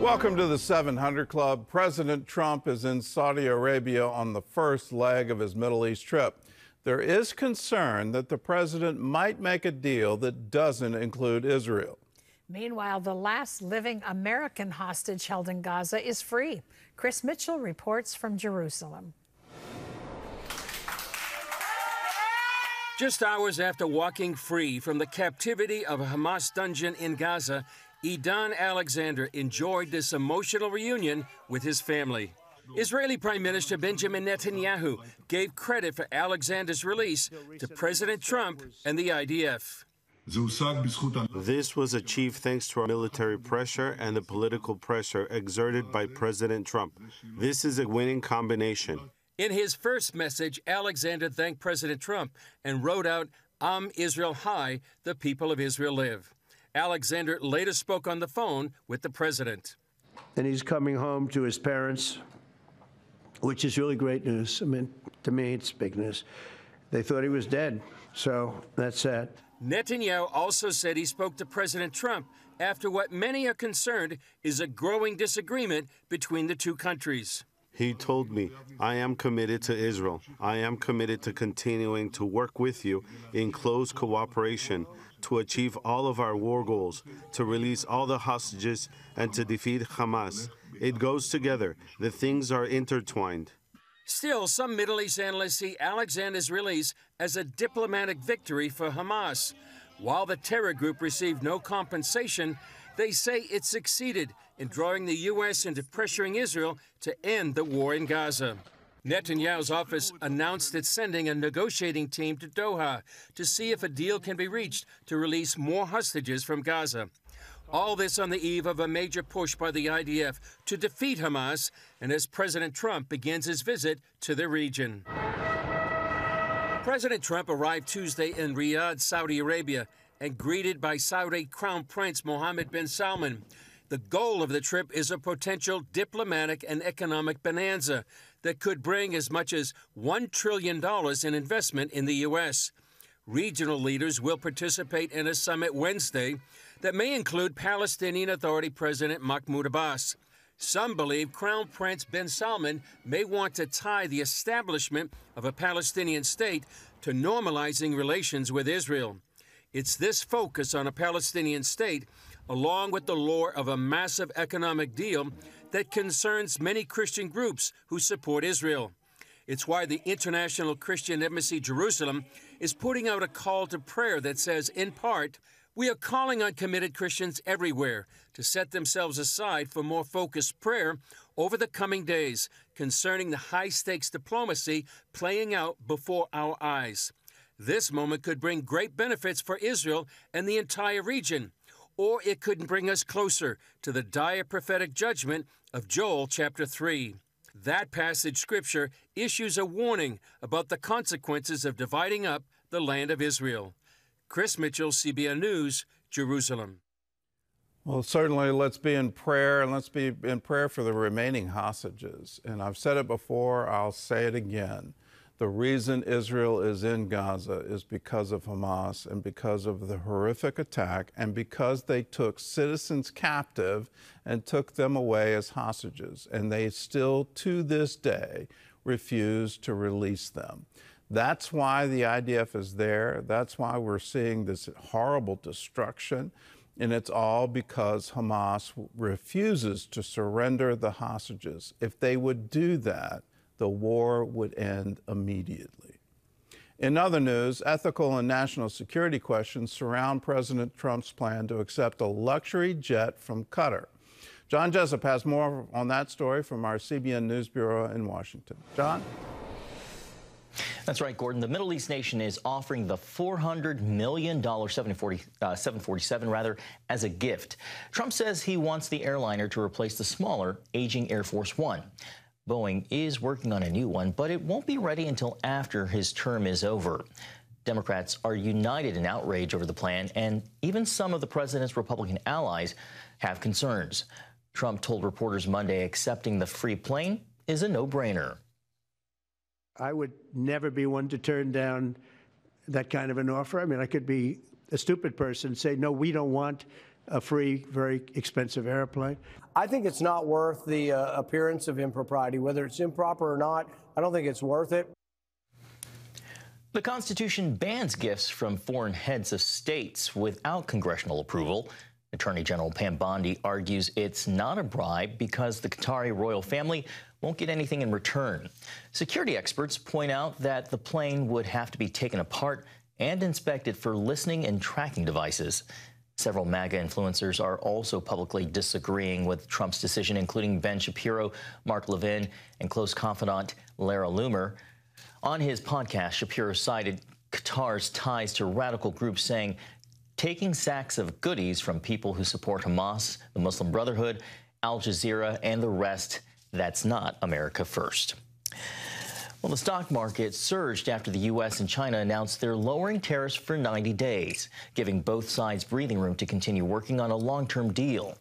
Welcome to the 700 Club. President Trump is in Saudi Arabia on the first leg of his Middle East trip. There is concern that the president might make a deal that doesn't include Israel. Meanwhile, the last living American hostage held in Gaza is free. Chris Mitchell reports from Jerusalem. Just hours after walking free from the captivity of a Hamas dungeon in Gaza, Idan Alexander enjoyed this emotional reunion with his family. Israeli Prime Minister Benjamin Netanyahu gave credit for Alexander's release to President Trump and the IDF. This was achieved thanks to our military pressure and the political pressure exerted by President Trump. This is a winning combination. In his first message, Alexander thanked President Trump and wrote out, "Am Israel High, the people of Israel live." Alexander later spoke on the phone with the president. And he's coming home to his parents, which is really great news. I mean, to me, it's big news. They thought he was dead, so that's sad. Netanyahu also said he spoke to President Trump after what many are concerned is a growing disagreement between the two countries. He told me, I am committed to Israel. I am committed to continuing to work with you in close cooperation to achieve all of our war goals, to release all the hostages, and to defeat Hamas. It goes together. The things are intertwined. Still, some Middle East analysts see Alexander's release as a diplomatic victory for Hamas. While the terror group received no compensation, they say it succeeded in drawing the U.S. into pressuring Israel to end the war in Gaza. Netanyahu's office announced it's sending a negotiating team to Doha to see if a deal can be reached to release more hostages from Gaza. All this on the eve of a major push by the IDF to defeat Hamas, and as President Trump begins his visit to the region. President Trump arrived Tuesday in Riyadh, Saudi Arabia, and greeted by Saudi Crown Prince Mohammed bin Salman. The goal of the trip is a potential diplomatic and economic bonanza that could bring as much as $1 trillion in investment in the U.S. Regional leaders will participate in a summit Wednesday that may include Palestinian Authority President Mahmoud Abbas. Some believe Crown Prince bin Salman may want to tie the establishment of a Palestinian state to normalizing relations with Israel. It's this focus on a Palestinian state, along with the lure of a massive economic deal, that concerns many Christian groups who support Israel. It's why the International Christian Embassy Jerusalem is putting out a call to prayer that says, in part, we are calling on committed Christians everywhere to set themselves aside for more focused prayer over the coming days concerning the high-stakes diplomacy playing out before our eyes. This moment could bring great benefits for Israel and the entire region, or it could bring us closer to the dire prophetic judgment of Joel chapter 3. That passage scripture issues a warning about the consequences of dividing up the land of Israel. Chris Mitchell, CBN News, Jerusalem. Well, certainly let's be in prayer, and let's be in prayer for the remaining hostages. And I've said it before, I'll say it again. The reason Israel is in Gaza is because of Hamas and because of the horrific attack and because they took citizens captive and took them away as hostages. And they still, to this day, refuse to release them. That's why the IDF is there. That's why we're seeing this horrible destruction. And it's all because Hamas refuses to surrender the hostages. If they would do that, the war would end immediately. In other news, ethical and national security questions surround President Trump's plan to accept a luxury jet from Qatar. John Jessup has more on that story from our CBN News Bureau in Washington. John? That's right, Gordon. The Middle East nation is offering the $400 million 747 as a gift. Trump says he wants the airliner to replace the smaller, aging Air Force One. Boeing is working on a new one, but it won't be ready until after his term is over. Democrats are united in outrage over the plan, and even some of the president's Republican allies have concerns. Trump told reporters Monday accepting the free plane is a no-brainer. I would never be one to turn down that kind of an offer. I mean, I could be a stupid person and say, no, we don't want a free, very expensive airplane. I think it's not worth the appearance of impropriety. Whether it's improper or not, I don't think it's worth it. The Constitution bans gifts from foreign heads of states without congressional approval. Attorney General Pam Bondi argues it's not a bribe because the Qatari royal family won't get anything in return. Security experts point out that the plane would have to be taken apart and inspected for listening and tracking devices. Several MAGA influencers are also publicly disagreeing with Trump's decision, including Ben Shapiro, Mark Levin, and close confidant Lara Loomer. On his podcast, Shapiro cited Qatar's ties to radical groups, saying, taking sacks of goodies from people who support Hamas, the Muslim Brotherhood, Al Jazeera, and the rest, that's not America first. Well, the stock market surged after the U.S. and China announced they're lowering tariffs for 90 days, giving both sides breathing room to continue working on a long-term deal.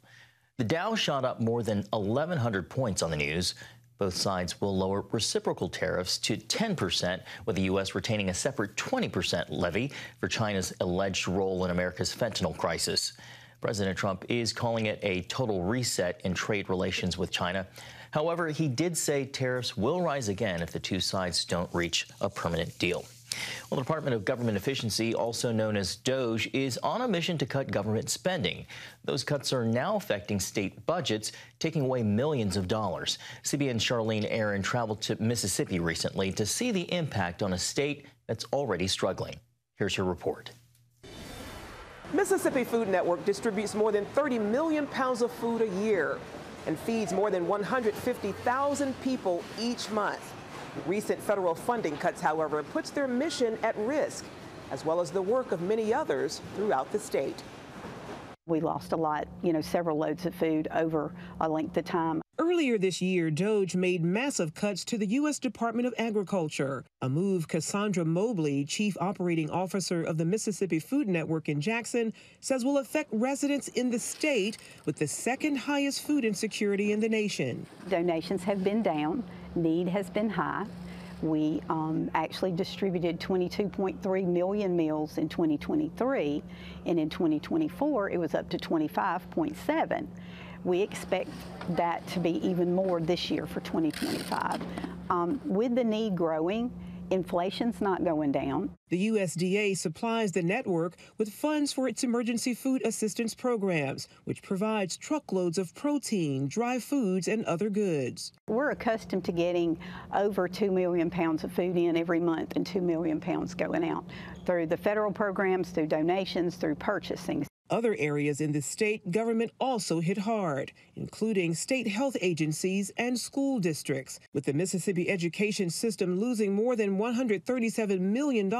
The Dow shot up more than 1,100 points on the news. Both sides will lower reciprocal tariffs to 10%, with the U.S. retaining a separate 20% levy for China's alleged role in America's fentanyl crisis. President Trump is calling it a total reset in trade relations with China. However, he did say tariffs will rise again if the two sides don't reach a permanent deal. Well, the Department of Government Efficiency, also known as DOGE, is on a mission to cut government spending. Those cuts are now affecting state budgets, taking away millions of dollars. CBN's Charlene Aaron traveled to Mississippi recently to see the impact on a state that's already struggling. Here's her report. Mississippi Food Network distributes more than 30 million pounds of food a year and feeds more than 150,000 people each month. Recent federal funding cuts, however, puts their mission at risk, as well as the work of many others throughout the state. We lost a lot, several loads of food over a length of time. Earlier this year, DOGE made massive cuts to the U.S. Department of Agriculture, a move Cassandra Mobley, Chief Operating Officer of the Mississippi Food Network in Jackson, says will affect residents in the state with the second highest food insecurity in the nation. Donations have been down. Need has been high. We actually distributed 22.3 million meals in 2023, and in 2024 it was up to 25.7. We expect that to be even more this year for 2025. With the need growing, inflation's not going down. The USDA supplies the network with funds for its emergency food assistance programs, which provides truckloads of protein, dry foods, and other goods. We're accustomed to getting over 2 million pounds of food in every month and 2 million pounds going out through the federal programs, through donations, through purchasing. Other areas in the state government also hit hard, including state health agencies and school districts, with the Mississippi education system losing more than $137 million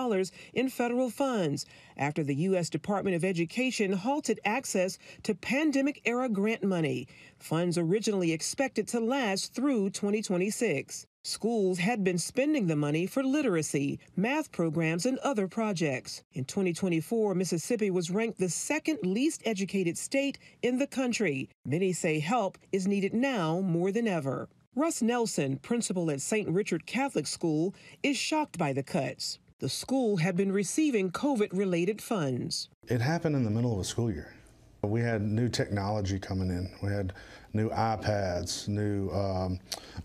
in federal funds after the U.S. Department of Education halted access to pandemic-era grant money, funds originally expected to last through 2026. Schools had been spending the money for literacy, math programs, and other projects. In 2024, Mississippi was ranked the second least educated state in the country. Many say help is needed now more than ever. Russ Nelson, principal at St. Richard Catholic School, is shocked by the cuts. The school had been receiving COVID-related funds. It happened in the middle of a school year. We had new technology coming in. We had new iPads, new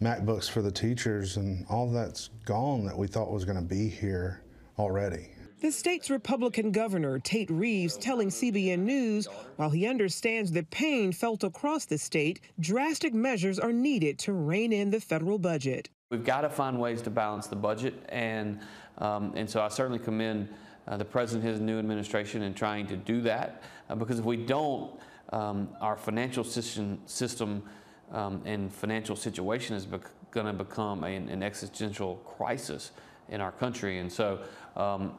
MacBooks for the teachers, and all that's gone that we thought was going to be here already. The state's Republican governor, Tate Reeves, telling CBN News, while he understands the pain felt across the state, drastic measures are needed to rein in the federal budget. We've got to find ways to balance the budget, and so I certainly commend the president and his new administration in trying to do that, because if we don't, our financial system and financial situation is going to become an existential crisis in our country, and so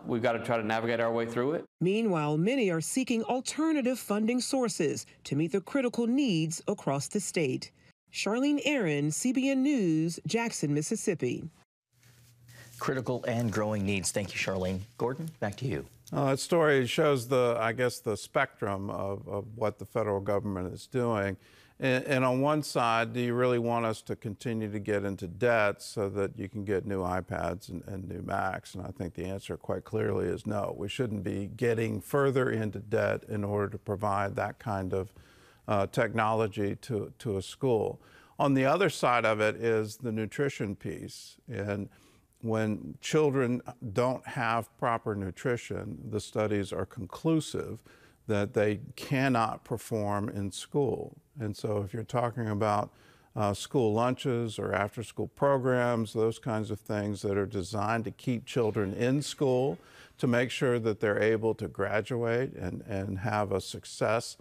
we've got to try to navigate our way through it. Meanwhile, many are seeking alternative funding sources to meet the critical needs across the state. Charlene Aaron, CBN News, Jackson, Mississippi. Critical and growing needs. Thank you, Charlene. Gordon, back to you. That story shows I guess, the spectrum of what the federal government is doing. And on one side, do you really want us to continue to get into debt so that you can get new iPads and new Macs? And I think the answer quite clearly is no. We shouldn't be getting further into debt in order to provide that kind of technology to a school. On the other side of it is the nutrition piece. And when children don't have proper nutrition, the studies are conclusive that they cannot perform in school. And so if you're talking about school lunches or after-school programs, those kinds of things that are designed to keep children in school, to make sure that they're able to graduate and have a success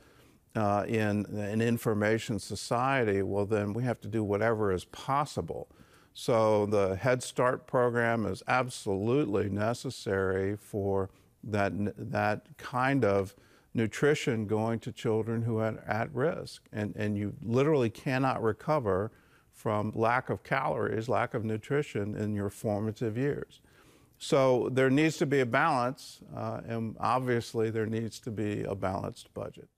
in an information society, well, then we have to do whatever is possible. So the Head Start program is absolutely necessary for that kind of nutrition going to children who are at risk. And you literally cannot recover from lack of calories, lack of nutrition in your formative years. So there needs to be a balance, and obviously there needs to be a balanced budget.